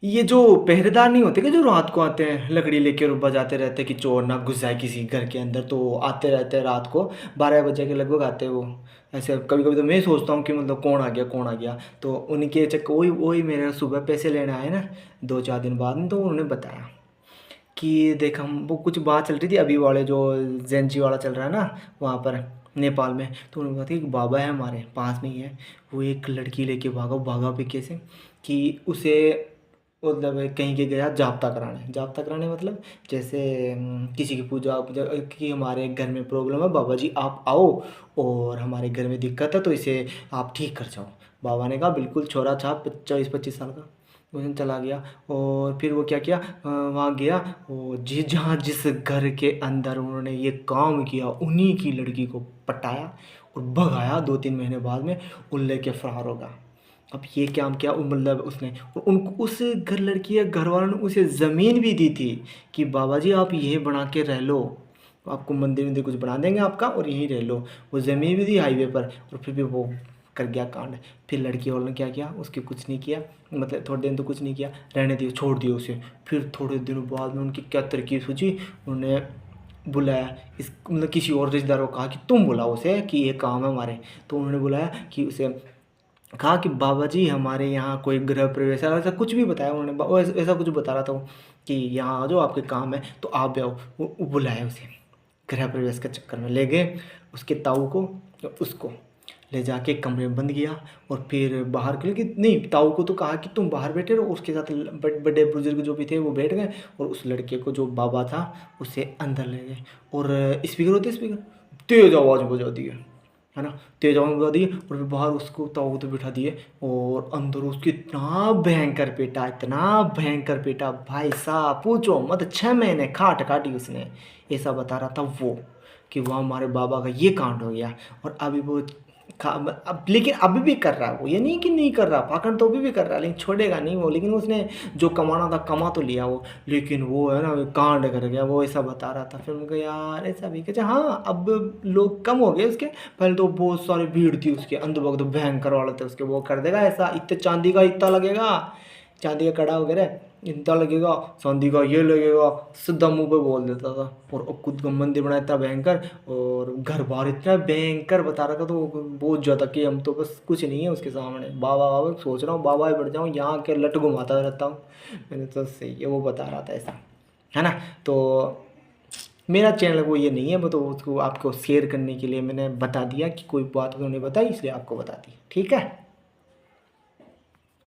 ये जो पहरेदार नहीं होते कि जो रात को आते हैं लकड़ी लेके और बजाते रहते हैं कि चोर ना घुस जाए किसी घर के अंदर, तो आते रहते हैं रात को 12 बजे के लगभग आते हैं वो। ऐसे कभी कभी तो मैं सोचता हूँ कि मतलब कौन आ गया कौन आ गया, तो उनके चक्कर वही वही मेरे सुबह पैसे लेने आए ना 2-4 दिन बाद में, तो उन्होंने बताया कि देख हम वो कुछ बात चल रही थी अभी वाले जो ज़ेंची वाला चल रहा है ना वहाँ पर नेपाल में, तो उन्होंने कहा कि एक बाबा है हमारे पास में ही है, वो एक लड़की लेके भागा भागा भी कैसे कि उसे मतलब कहीं के गया जाप्ता कराने मतलब जैसे किसी की पूजा पूजा कि हमारे घर में प्रॉब्लम है बाबा जी आप आओ और हमारे घर में दिक्कत है तो इसे आप ठीक कर जाओ। बाबा ने कहा बिल्कुल, छोरा था 24-25 साल का, उस दिन चला गया। और फिर वो क्या किया, वहाँ गया और जहाँ जिस घर के अंदर उन्होंने ये काम किया उन्हीं की लड़की को पटाया और भगाया। 2-3 महीने बाद में उल्ले के फरार होगा। अब ये क्या किया मतलब उसने उनको उस घर लड़की या घर वालों ने उसे ज़मीन भी दी थी कि बाबा जी आप ये बना के रह लो, आपको मंदिर वंदिर कुछ बना देंगे आपका और यहीं रह लो। वो ज़मीन भी दी हाईवे पर, और फिर भी वो कर गया कांड। फिर लड़की वालों ने क्या किया, उसके कुछ नहीं किया, मतलब थोड़े दिन तो कुछ नहीं किया, रहने दिया, छोड़ दिया उसे। फिर थोड़े दिनों बाद में उनकी क्या तरकीब सोची, उन्होंने बुलाया इस मतलब किसी और रिश्तेदारों को कहा कि तुम बुलाओ उसे कि ये काम है हमारे। तो उन्होंने बुलाया कि उसे कहा कि बाबा जी हमारे यहाँ कोई गृह प्रवेश है, ऐसा कुछ भी बताया उन्होंने, ऐसा कुछ बता रहा था वो कि यहाँ आ जाओ आपके काम है तो आप भी आओ। वो बुलाया उसे, गृह प्रवेश के चक्कर में ले गए उसके ताऊ को, तो उसको ले जाके कमरे में बंद किया। और फिर बाहर के लिए नहीं, ताऊ को तो कहा कि तुम बाहर बैठे रहो, उसके साथ बड़े बुजुर्ग जो भी थे वो बैठ गए और उस लड़के को जो बाबा था उसे अंदर ले गए। और स्पीकर होते स्पीकर तेज आवाज़ बजा दी है ना, तेज आवाज़ बजा दी और फिर बाहर उसको ताऊ तो बिठा दिए और अंदर उसकी इतना भयंकर पेटा भाई साहब पूछो मत, 6 महीने खाट काटी उसने। ऐसा बता रहा था वो कि वह हमारे बाबा का ये कांड हो गया। और अभी वो अब लेकिन अभी भी कर रहा है वो, ये नहीं कि नहीं कर रहा, पाखंड तो अभी भी कर रहा है, लेकिन छोड़ेगा नहीं वो। लेकिन उसने जो कमाना था कमा तो लिया वो, लेकिन वो है ना कांड कर गया वो, ऐसा बता रहा था। फिर उनको यार ऐसा भी कहते हाँ अब लोग कम हो गए उसके, पहले तो बहुत सारी भीड़ थी उसके, अंधभक्त भयंकर वाले थे उसके, वो कर देगा ऐसा, इतने चांदी का इतना लगेगा, चांदी का कड़ा वगैरह इतना लगेगा, चांदी का ये लगेगा, सीधा मुंह पे बोल देता था। और खुद का मंदिर बनाया इतना भयंकर और घर बार इतना भयंकर बता रखा, तो बहुत ज़्यादा कि हम तो बस कुछ नहीं है उसके सामने। बाबा बाबा सोच रहा हूँ बाबा ही बढ़ जाऊँ, यहाँ के लट घुमाता रहता हूँ। मैंने तो सही है, वो बता रहा था ऐसा, है ना। तो मेरा चैनल वो ये नहीं है, वो तो उसको आपको शेयर करने के लिए मैंने बता दिया कि कोई बात उन्होंने बताई इसलिए आपको बता दी, ठीक है।